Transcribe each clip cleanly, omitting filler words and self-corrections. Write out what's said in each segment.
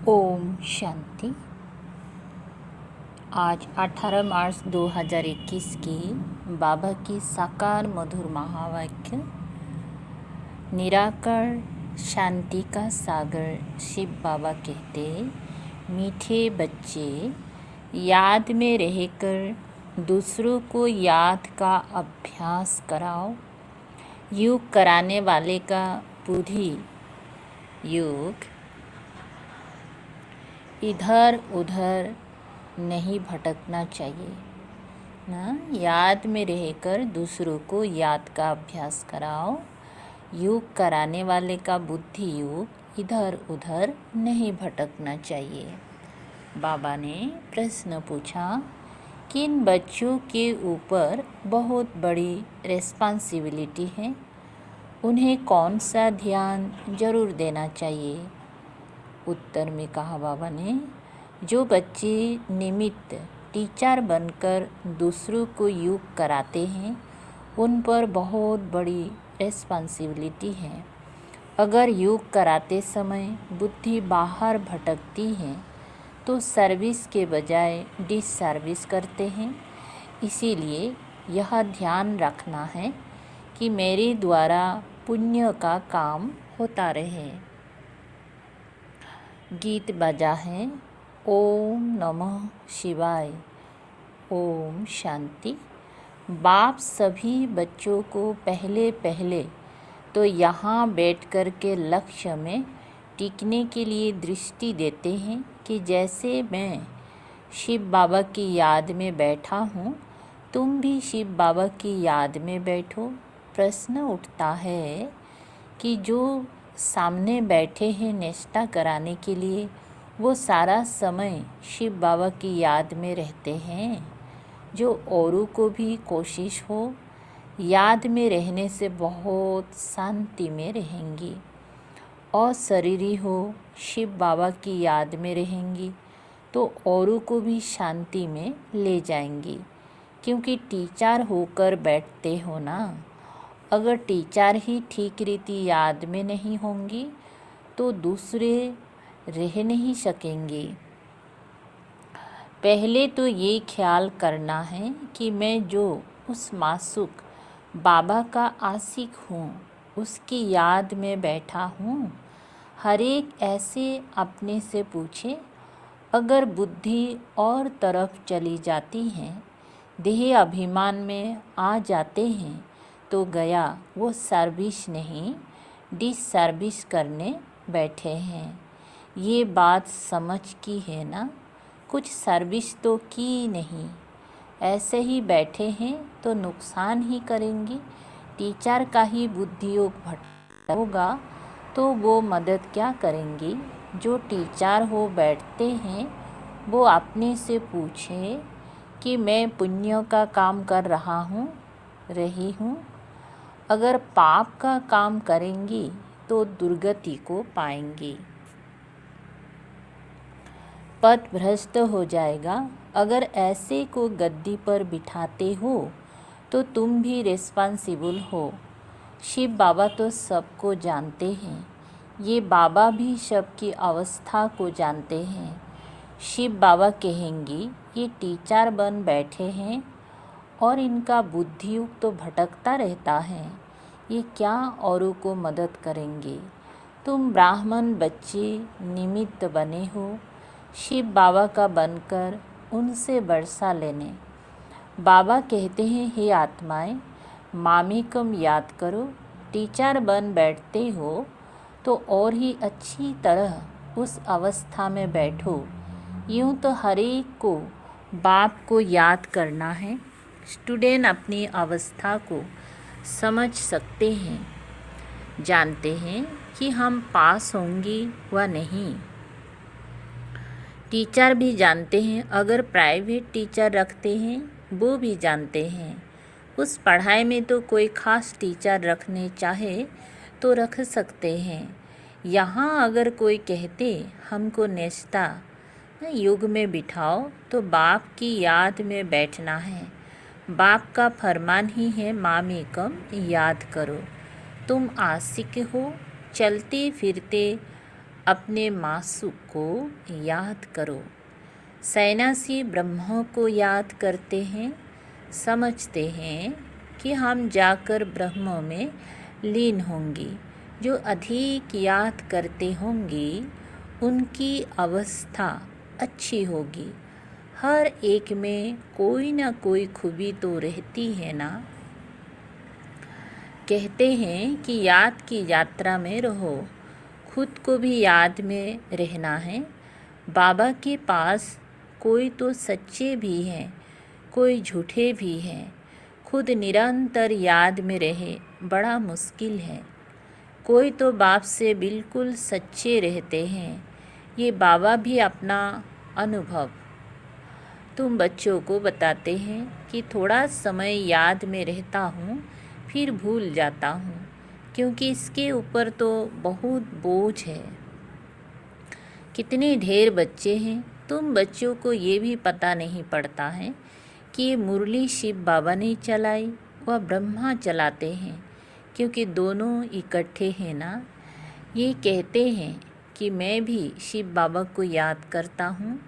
ओम शांति। आज 18 मार्च 2021 की बाबा की साकार मधुर महावाक्य। निराकार शांति का सागर शिव बाबा कहते, मीठे बच्चे याद में रहकर दूसरों को याद का अभ्यास कराओ। योग कराने वाले का बुद्धि योग इधर उधर नहीं भटकना चाहिए ना। याद में रहकर दूसरों को याद का अभ्यास कराओ। योग कराने वाले का बुद्धि योग इधर उधर नहीं भटकना चाहिए। बाबा ने प्रश्न पूछा, किन बच्चों के ऊपर बहुत बड़ी रिस्पॉन्सिबिलिटी है, उन्हें कौन सा ध्यान जरूर देना चाहिए। उत्तर में कहा बाबा ने, जो बच्चे निमित्त टीचर बनकर दूसरों को योग कराते हैं, उन पर बहुत बड़ी रिस्पॉन्सिबिलिटी है। अगर योग कराते समय बुद्धि बाहर भटकती है तो सर्विस के बजाय डिससर्विस करते हैं। इसीलिए यह ध्यान रखना है कि मेरे द्वारा पुण्य का काम होता रहे। गीत बजा है, ओम नमः शिवाय। ओम शांति। बाप सभी बच्चों को पहले तो यहाँ बैठ कर के लक्ष्य में टिकने के लिए दृष्टि देते हैं कि जैसे मैं शिव बाबा की याद में बैठा हूँ, तुम भी शिव बाबा की याद में बैठो। प्रश्न उठता है कि जो सामने बैठे हैं निष्ठा कराने के लिए, वो सारा समय शिव बाबा की याद में रहते हैं। जो औरों को भी कोशिश हो, याद में रहने से बहुत शांति में रहेंगी। और शरीरी हो, शिव बाबा की याद में रहेंगी तो औरों को भी शांति में ले जाएंगी, क्योंकि टीचर होकर बैठते हो ना। अगर टीचर ही ठीक रीति याद में नहीं होंगी तो दूसरे रह नहीं सकेंगे। पहले तो ये ख्याल करना है कि मैं जो उस मासूक बाबा का आशिक हूँ, उसकी याद में बैठा हूँ। हर एक ऐसे अपने से पूछे, अगर बुद्धि और तरफ चली जाती है, देह अभिमान में आ जाते हैं, तो गया वो सर्विस नहीं, डिसर्विस करने बैठे हैं। ये बात समझ की है ना। कुछ सर्विस तो की नहीं, ऐसे ही बैठे हैं तो नुकसान ही करेंगी। टीचर का ही बुद्धियोग भटक होगा तो वो मदद क्या करेंगी। जो टीचर हो बैठते हैं वो अपने से पूछे कि मैं पुण्य का काम कर रही हूँ। अगर पाप का काम करेंगी तो दुर्गति को पाएंगी, पथ भ्रष्ट हो जाएगा। अगर ऐसे को गद्दी पर बिठाते हो तो तुम भी रिस्पॉन्सिबल हो। शिव बाबा तो सबको जानते हैं, ये बाबा भी सबकी अवस्था को जानते हैं। शिव बाबा कहेंगी ये टीचर बन बैठे हैं और इनका बुद्धियुक्त तो भटकता रहता है, ये क्या औरों को मदद करेंगे। तुम ब्राह्मण बच्चे निमित्त बने हो शिव बाबा का बनकर उनसे वर्षा लेने। बाबा कहते हैं, हे आत्माएं, मामेकम याद करो। टीचर बन बैठते हो तो और ही अच्छी तरह उस अवस्था में बैठो। यूँ तो हर एक को बाप को याद करना है। स्टूडेंट अपनी अवस्था को समझ सकते हैं, जानते हैं कि हम पास होंगे व नहीं। टीचर भी जानते हैं, अगर प्राइवेट टीचर रखते हैं वो भी जानते हैं। उस पढ़ाई में तो कोई ख़ास टीचर रखने चाहे तो रख सकते हैं। यहाँ अगर कोई कहते हमको निष्ठा युग में बिठाओ तो बाप की याद में बैठना है। बाप का फरमान ही है, मामेकम याद करो। तुम आशिक हो, चलते फिरते अपने मासूक को याद करो। सन्यासी ब्रह्म को याद करते हैं, समझते हैं कि हम जाकर ब्रह्म में लीन होंगी। जो अधिक याद करते होंगी उनकी अवस्था अच्छी होगी। हर एक में कोई ना कोई खूबी तो रहती है ना। कहते हैं कि याद की यात्रा में रहो, खुद को भी याद में रहना है। बाबा के पास कोई तो सच्चे भी हैं, कोई झूठे भी हैं। खुद निरंतर याद में रहे बड़ा मुश्किल है। कोई तो बाप से बिल्कुल सच्चे रहते हैं, ये बाबा भी अपना अनुभव तुम बच्चों को बताते हैं कि थोड़ा समय याद में रहता हूँ फिर भूल जाता हूँ, क्योंकि इसके ऊपर तो बहुत बोझ है। कितने ढेर बच्चे हैं, तुम बच्चों को ये भी पता नहीं पड़ता है कि ये मुरली शिव बाबा ने चलाई व ब्रह्मा चलाते हैं, क्योंकि दोनों इकट्ठे हैं ना। ये कहते हैं कि मैं भी शिव बाबा को याद करता हूँ।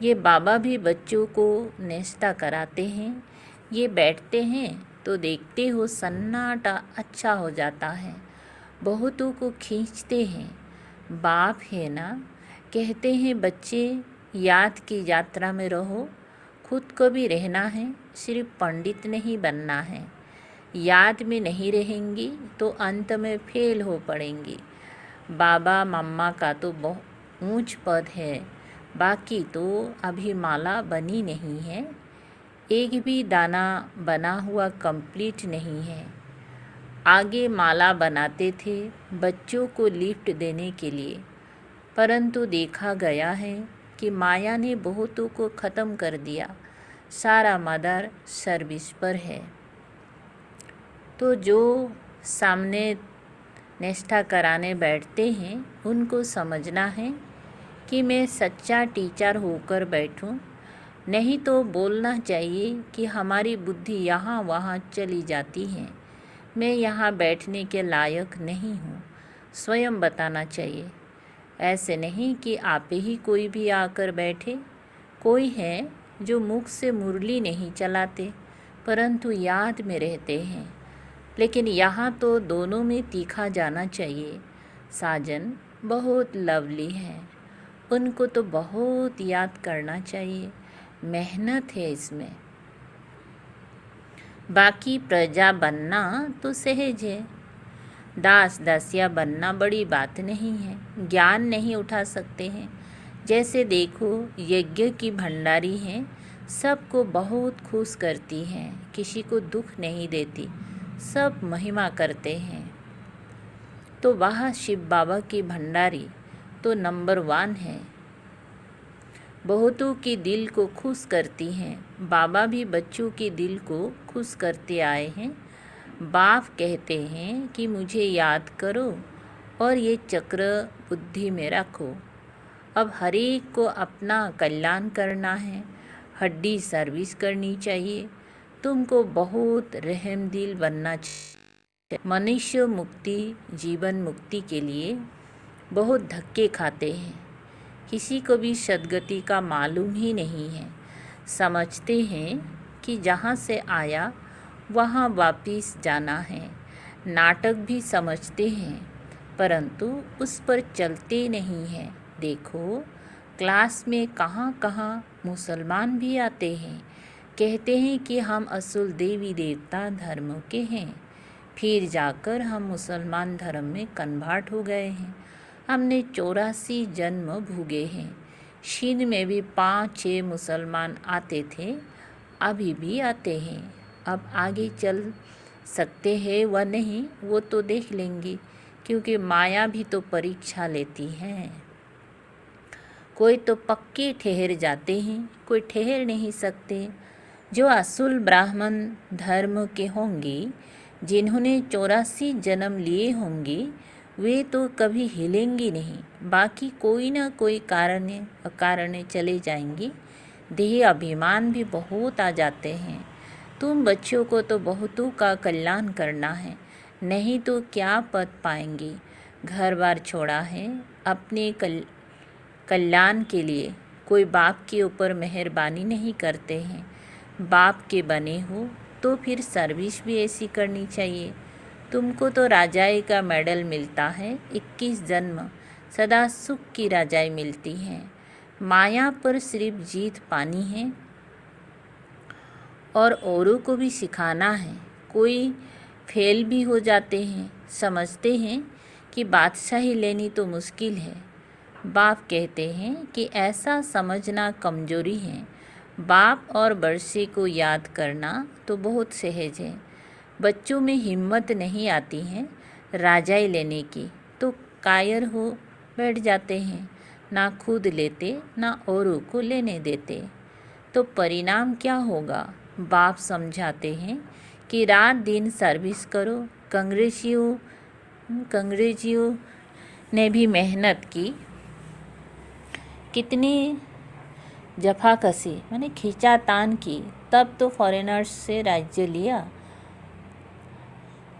ये बाबा भी बच्चों को निष्ठा कराते हैं। ये बैठते हैं तो देखते हो सन्नाटा अच्छा हो जाता है, बहुतों को खींचते हैं। बाप है ना, कहते हैं बच्चे याद की यात्रा में रहो, खुद को भी रहना है, सिर्फ पंडित नहीं बनना है। याद में नहीं रहेंगी तो अंत में फेल हो पड़ेंगी। बाबा मम्मा का तो बहुत ऊंच पद है, बाकी तो अभी माला बनी नहीं है, एक भी दाना बना हुआ कंप्लीट नहीं है। आगे माला बनाते थे बच्चों को लिफ्ट देने के लिए, परंतु देखा गया है कि माया ने बहुतों को ख़त्म कर दिया। सारा मदर सर्विस पर है। तो जो सामने निष्ठा कराने बैठते हैं उनको समझना है कि मैं सच्चा टीचर होकर बैठूं, नहीं तो बोलना चाहिए कि हमारी बुद्धि यहाँ वहाँ चली जाती है, मैं यहाँ बैठने के लायक नहीं हूँ, स्वयं बताना चाहिए। ऐसे नहीं कि आप ही कोई भी आकर बैठे। कोई है जो मुख से मुरली नहीं चलाते परंतु याद में रहते हैं, लेकिन यहाँ तो दोनों में तीखा जाना चाहिए। साजन बहुत लवली है, उनको तो बहुत याद करना चाहिए, मेहनत है इसमें। बाकी प्रजा बनना तो सहज है, दास दासिया बनना बड़ी बात नहीं है, ज्ञान नहीं उठा सकते हैं। जैसे देखो यज्ञ की भंडारी हैं, सबको बहुत खुश करती हैं, किसी को दुख नहीं देती, सब महिमा करते हैं। तो वह शिव बाबा की भंडारी तो नंबर 1 है, बहुतों के दिल को खुश करती हैं। बाबा भी बच्चों के दिल को खुश करते आए हैं। बाप कहते हैं कि मुझे याद करो और ये चक्र बुद्धि में रखो। अब हर एक को अपना कल्याण करना है, हड्डी सर्विस करनी चाहिए, तुमको बहुत रहमदिल बनना चाहिए। मनुष्य मुक्ति जीवन मुक्ति के लिए बहुत धक्के खाते हैं, किसी को भी सद्गति का मालूम ही नहीं है। समझते हैं कि जहाँ से आया वहाँ वापिस जाना है। नाटक भी समझते हैं परंतु उस पर चलते नहीं हैं। देखो क्लास में कहाँ कहाँ मुसलमान भी आते हैं, कहते हैं कि हम असुल देवी देवता धर्म के हैं, फिर जाकर हम मुसलमान धर्म में कन्वर्ट हो गए हैं। हमने 84 जन्म भोगे हैं। चीन में भी 5-6 मुसलमान आते थे, अभी भी आते हैं। अब आगे चल सकते हैं व नहीं वो तो देख लेंगे, क्योंकि माया भी तो परीक्षा लेती है। कोई तो पक्के ठहर जाते हैं, कोई ठहर नहीं सकते। जो असुल ब्राह्मण धर्म के होंगे, जिन्होंने 84 जन्म लिए होंगे, वे तो कभी हिलेंगे नहीं। बाकी कोई ना कोई कारण चले जाएंगे। देह अभिमान भी बहुत आ जाते हैं। तुम बच्चों को तो बहुतों का कल्याण करना है, नहीं तो क्या पद पाएंगे। घर बार छोड़ा है अपने कल्याण के लिए। कोई बाप के ऊपर मेहरबानी नहीं करते हैं। बाप के बने हो तो फिर सर्विस भी ऐसी करनी चाहिए। तुमको तो राजाई का मेडल मिलता है, 21 जन्म सदा सुख की राजाई मिलती है। माया पर सिर्फ जीत पानी है और औरों को भी सिखाना है। कोई फेल भी हो जाते हैं, समझते हैं कि बादशाही लेनी तो मुश्किल है। बाप कहते हैं कि ऐसा समझना कमजोरी है। बाप और वर्षे को याद करना तो बहुत सहज है। बच्चों में हिम्मत नहीं आती है राजाई लेने की, तो कायर हो बैठ जाते हैं, ना खुद लेते ना औरों को लेने देते। तो परिणाम क्या होगा? बाप समझाते हैं कि रात दिन सर्विस करो। कांग्रेसियों ने भी मेहनत की, कितनी जफाकसी माने खींचातान की, तब तो फॉरेनर्स से राज्य लिया।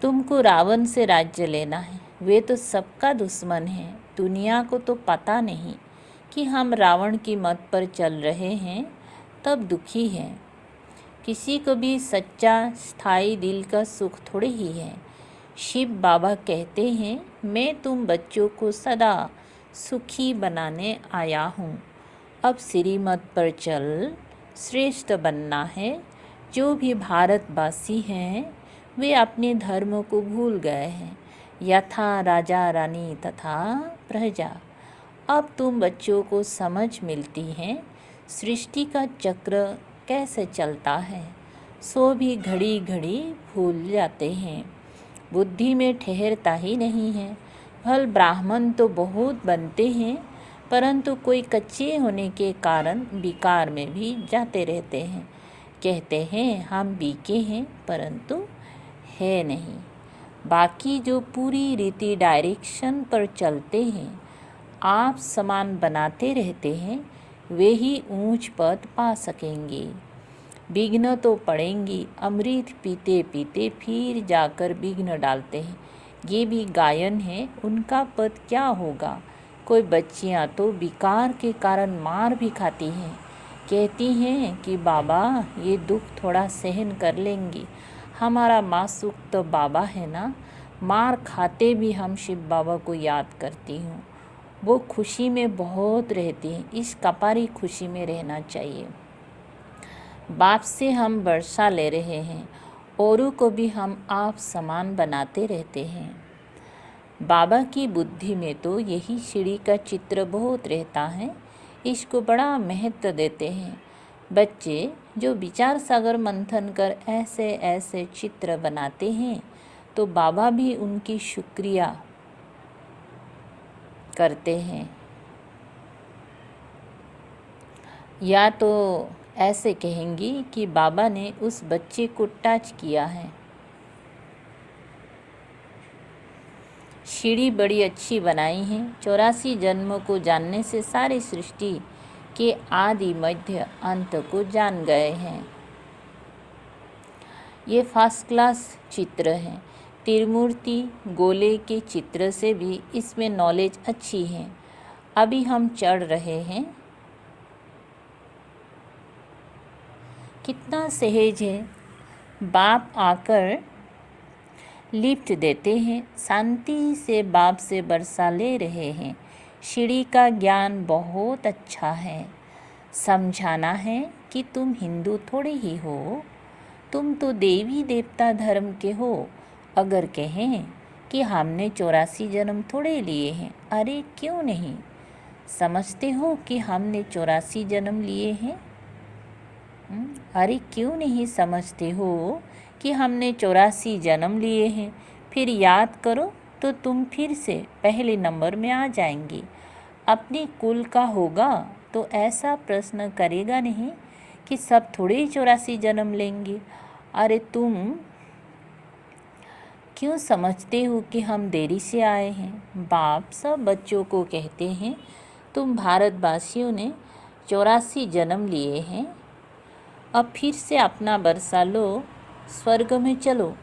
तुमको रावण से राज्य लेना है, वे तो सबका दुश्मन है। दुनिया को तो पता नहीं कि हम रावण की मत पर चल रहे हैं, तब दुखी हैं। किसी को भी सच्चा स्थायी दिल का सुख थोड़े ही है। शिव बाबा कहते हैं मैं तुम बच्चों को सदा सुखी बनाने आया हूँ। अब श्रीमत पर चल श्रेष्ठ बनना है। जो भी भारतवासी हैं वे अपने धर्म को भूल गए हैं। यथा राजा रानी तथा प्रजा, अब तुम बच्चों को समझ मिलती है सृष्टि का चक्र कैसे चलता है, सो भी घड़ी घड़ी भूल जाते हैं। बुद्धि में ठहरता ही नहीं है। भल ब्राह्मण तो बहुत बनते हैं, परंतु कोई कच्चे होने के कारण विकार में भी जाते रहते हैं। कहते हैं हम बीके हैं, परंतु है नहीं। बाकी जो पूरी रीति डायरेक्शन पर चलते हैं, आप समान बनाते रहते हैं, वे ही ऊंच पद पा सकेंगे। विघ्न तो पड़ेंगी, अमृत पीते पीते फिर जाकर विघ्न डालते हैं। ये भी गायन है, उनका पद क्या होगा। कोई बच्चियां तो विकार के कारण मार भी खाती हैं, कहती हैं कि बाबा ये दुख थोड़ा सहन कर लेंगी, हमारा मासूक तो बाबा है ना। मार खाते भी हम शिव बाबा को याद करती हूँ, वो खुशी में बहुत रहती हैं। इस कपारी खुशी में रहना चाहिए। बाप से हम वर्षा ले रहे हैं, औरों को भी हम आप समान बनाते रहते हैं। बाबा की बुद्धि में तो यही सीढ़ी का चित्र बहुत रहता है, इसको बड़ा महत्व देते हैं। बच्चे जो विचार सागर मंथन कर ऐसे ऐसे चित्र बनाते हैं, तो बाबा भी उनकी शुक्रिया करते हैं। या तो ऐसे कहेंगी कि बाबा ने उस बच्चे को टच किया है। सीढ़ी बड़ी अच्छी बनाई है। 84 जन्मों को जानने से सारी सृष्टि के आदि मध्य अंत को जान गए हैं। ये फर्स्ट क्लास चित्र हैं। त्रिमूर्ति गोले के चित्र से भी इसमें नॉलेज अच्छी है। अभी हम चढ़ रहे हैं, कितना सहज है। बाप आकर लिफ्ट देते हैं, शांति से बाप से बरसा ले रहे हैं। सीढ़ी का ज्ञान बहुत अच्छा है। समझाना है कि तुम हिंदू थोड़े ही हो, तुम तो देवी देवता धर्म के हो। अगर कहें कि हमने 84 जन्म थोड़े लिए हैं, अरे क्यों नहीं, समझते हो कि हमने 84 जन्म लिए हैं। अरे क्यों नहीं समझते हो कि हमने 84 जन्म लिए हैं। फिर याद करो तो तुम फिर से पहले नंबर में आ जाएंगे। अपने कुल का होगा तो ऐसा प्रश्न करेगा नहीं कि सब थोड़े ही 84 जन्म लेंगे। अरे तुम क्यों समझते हो कि हम देरी से आए हैं। बाप सब बच्चों को कहते हैं तुम भारतवासियों ने 84 जन्म लिए हैं, अब फिर से अपना बरसा लो, स्वर्ग में चलो।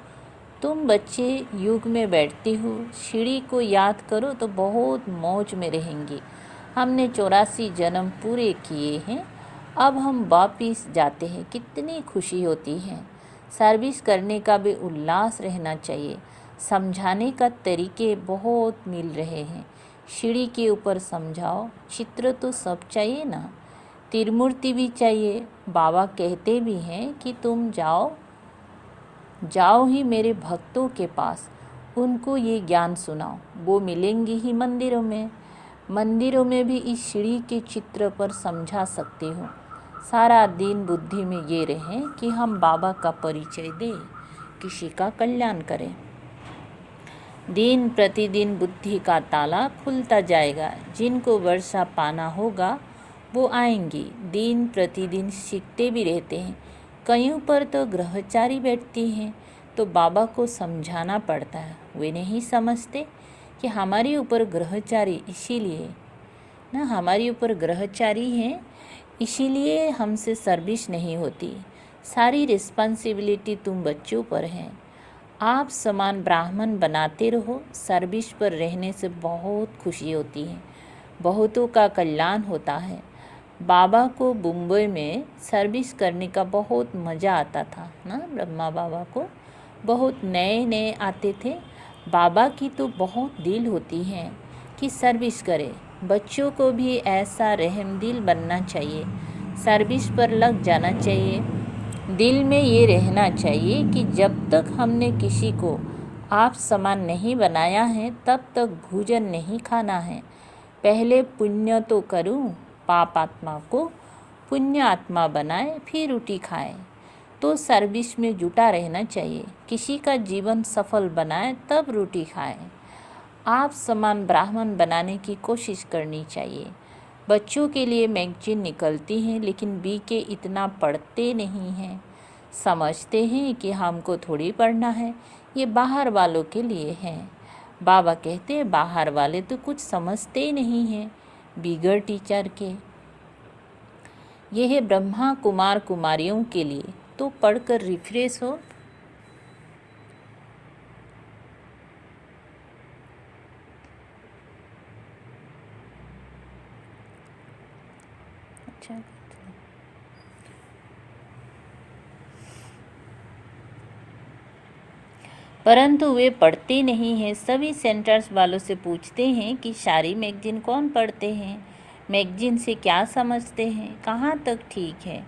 तुम बच्चे युग में बैठते हो, सीढ़ी को याद करो तो बहुत मौज में रहेंगे। हमने 84 जन्म पूरे किए हैं, अब हम वापिस जाते हैं, कितनी खुशी होती है। सर्विस करने का भी उल्लास रहना चाहिए। समझाने का तरीके बहुत मिल रहे हैं। सीढ़ी के ऊपर समझाओ, चित्र तो सब चाहिए ना, त्रिमूर्ति भी चाहिए। बाबा कहते भी हैं कि तुम जाओ ही मेरे भक्तों के पास, उनको ये ज्ञान सुनाओ। वो मिलेंगे ही मंदिरों में। मंदिरों में भी इस सीढ़ी के चित्र पर समझा सकते हो। सारा दिन बुद्धि में ये रहे कि हम बाबा का परिचय दें, किसी का कल्याण करें। दिन प्रतिदिन बुद्धि का ताला खुलता जाएगा। जिनको वर्षा पाना होगा वो आएंगी। दिन प्रतिदिन सीखते भी रहते हैं। कईयों पर तो ग्रहचारी बैठती हैं, तो बाबा को समझाना पड़ता है। वे नहीं समझते कि हमारे ऊपर ग्रहचारी इसीलिए ना, हमारे ऊपर ग्रहचारी हैं, इसीलिए हमसे सर्विस नहीं होती। सारी रिस्पॉन्सिबिलिटी तुम बच्चों पर है। आप समान ब्राह्मण बनाते रहो। सर्विस पर रहने से बहुत खुशी होती है, बहुतों का कल्याण होता है। बाबा को मुंबई में सर्विस करने का बहुत मज़ा आता था ना। ब्रह्मा बाबा को बहुत नए नए आते थे। बाबा की तो बहुत दिल होती है कि सर्विस करे। बच्चों को भी ऐसा रहमदिल बनना चाहिए, सर्विस पर लग जाना चाहिए। दिल में ये रहना चाहिए कि जब तक हमने किसी को आप समान नहीं बनाया है, तब तक भोजन नहीं खाना है। पहले पुण्य तो करूं, पाप आत्मा को पुण्य आत्मा बनाए फिर रोटी खाए। तो सर्विस में जुटा रहना चाहिए। किसी का जीवन सफल बनाए तब रोटी खाए। आप समान ब्राह्मण बनाने की कोशिश करनी चाहिए। बच्चों के लिए मैगजीन निकलती हैं, लेकिन बीके इतना पढ़ते नहीं हैं। समझते हैं कि हमको थोड़ी पढ़ना है, ये बाहर वालों के लिए है। बाबा कहते हैं बाहर वाले तो कुछ समझते ही नहीं हैं, बिगड़ टीचर के। यह है ब्रह्मा कुमार कुमारियों के लिए, तो पढ़कर रिफ्रेश हो। अच्छा, परंतु वे पढ़ते नहीं हैं। सभी सेंटर्स वालों से पूछते हैं कि सारी मैगजीन कौन पढ़ते हैं, मैगजीन से क्या समझते हैं, कहाँ तक ठीक है।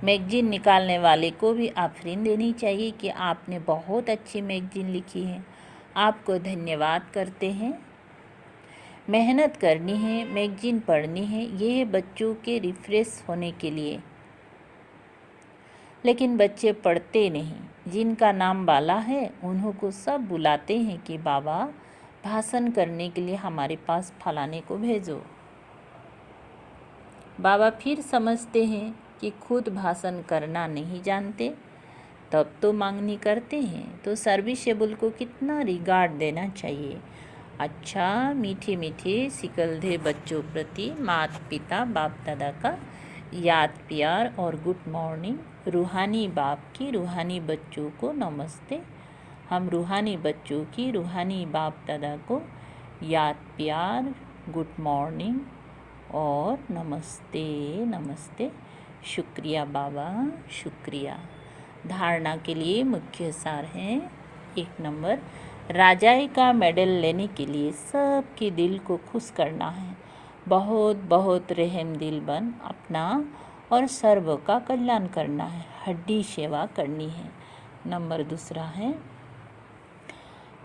मैगजीन निकालने वाले को भी आफरीन देनी चाहिए कि आपने बहुत अच्छी मैगजीन लिखी है, आपको धन्यवाद करते हैं। मेहनत करनी है, मैगजीन पढ़नी है, ये है बच्चों के रिफ्रेश होने के लिए। लेकिन बच्चे पढ़ते नहीं। जिनका नाम बाला है उन्हों को सब बुलाते हैं कि बाबा भाषण करने के लिए हमारे पास फलाने को भेजो। बाबा फिर समझते हैं कि खुद भाषण करना नहीं जानते, तब तो मांगनी करते हैं। तो सर्विसेबल को कितना रिगार्ड देना चाहिए। अच्छा, मीठे मीठे सिकलधे बच्चों प्रति माता पिता बाप दादा का याद प्यार और गुड मॉर्निंग। रूहानी बाप की रूहानी बच्चों को नमस्ते। हम रूहानी बच्चों की रूहानी बाप दादा को याद प्यार, गुड मॉर्निंग और नमस्ते नमस्ते। शुक्रिया बाबा, शुक्रिया। धारणा के लिए मुख्य सार है। 1 नंबर, राजाई का मेडल लेने के लिए सबके दिल को खुश करना है। बहुत बहुत रहम दिल बन अपना और सर्व का कल्याण करना है। हड्डी सेवा करनी है। नंबर 2 है,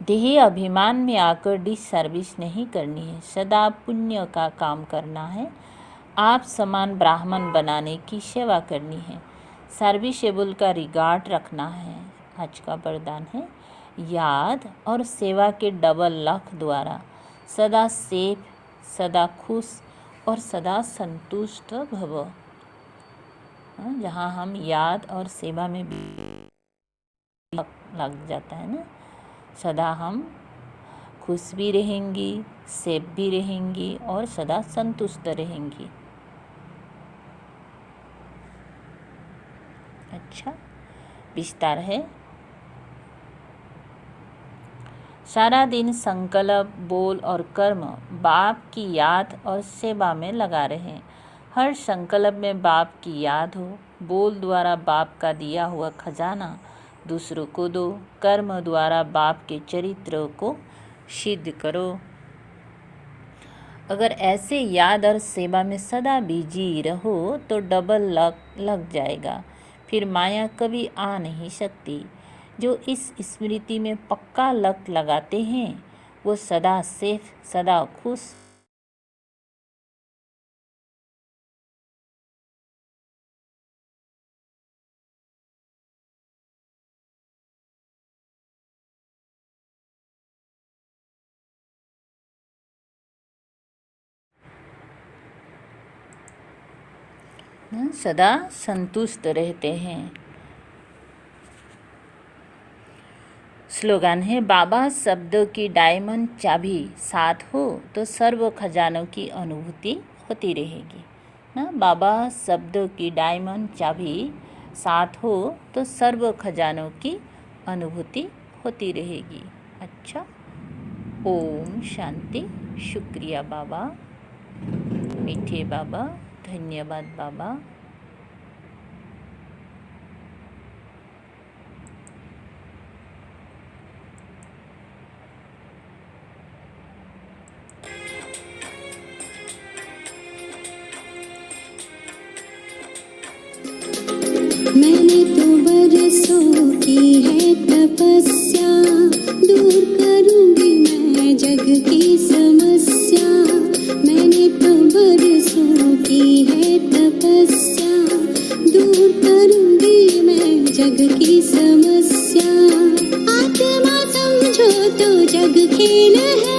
देही अभिमान में आकर डिसर्विस नहीं करनी है। सदा पुण्य का काम करना है। आप समान ब्राह्मण बनाने की सेवा करनी है। सर्विसेबल का रिगार्ड रखना है। आज का वरदान है, याद और सेवा के डबल लख द्वारा सदा सेफ, सदा खुश और सदा संतुष्ट भव। जहाँ हम याद और सेवा में लग जाता है ना, सदा हम खुश भी रहेंगी, सेफ भी रहेंगी और सदा संतुष्ट रहेंगी। अच्छा, विस्तार है। सारा दिन संकल्प, बोल और कर्म बाप की याद और सेवा में लगा रहें। हर संकल्प में बाप की याद हो। बोल द्वारा बाप का दिया हुआ खजाना दूसरों को दो। कर्म द्वारा बाप के चरित्र को सिद्ध करो। अगर ऐसे याद और सेवा में सदा बिजी रहो तो डबल लग जाएगा, फिर माया कभी आ नहीं सकती। जो इस स्मृति में पक्का लक लगाते हैं वो सदा सेफ, सदा खुश सदा संतुष्ट रहते हैं। स्लोगन है, बाबा शब्द की डायमंड चाबी साथ हो तो सर्व खजानों की अनुभूति होती रहेगी ना। बाबा शब्द की डायमंड चाबी साथ हो तो सर्व खजानों की अनुभूति होती रहेगी। अच्छा, ओम शांति। शुक्रिया बाबा, मीठे बाबा, धन्यवाद बाबा। मैंने तो बरसों की है तपस्या, दूर करूंगी मैं जग की समस्या। मैंने अलग खेल है।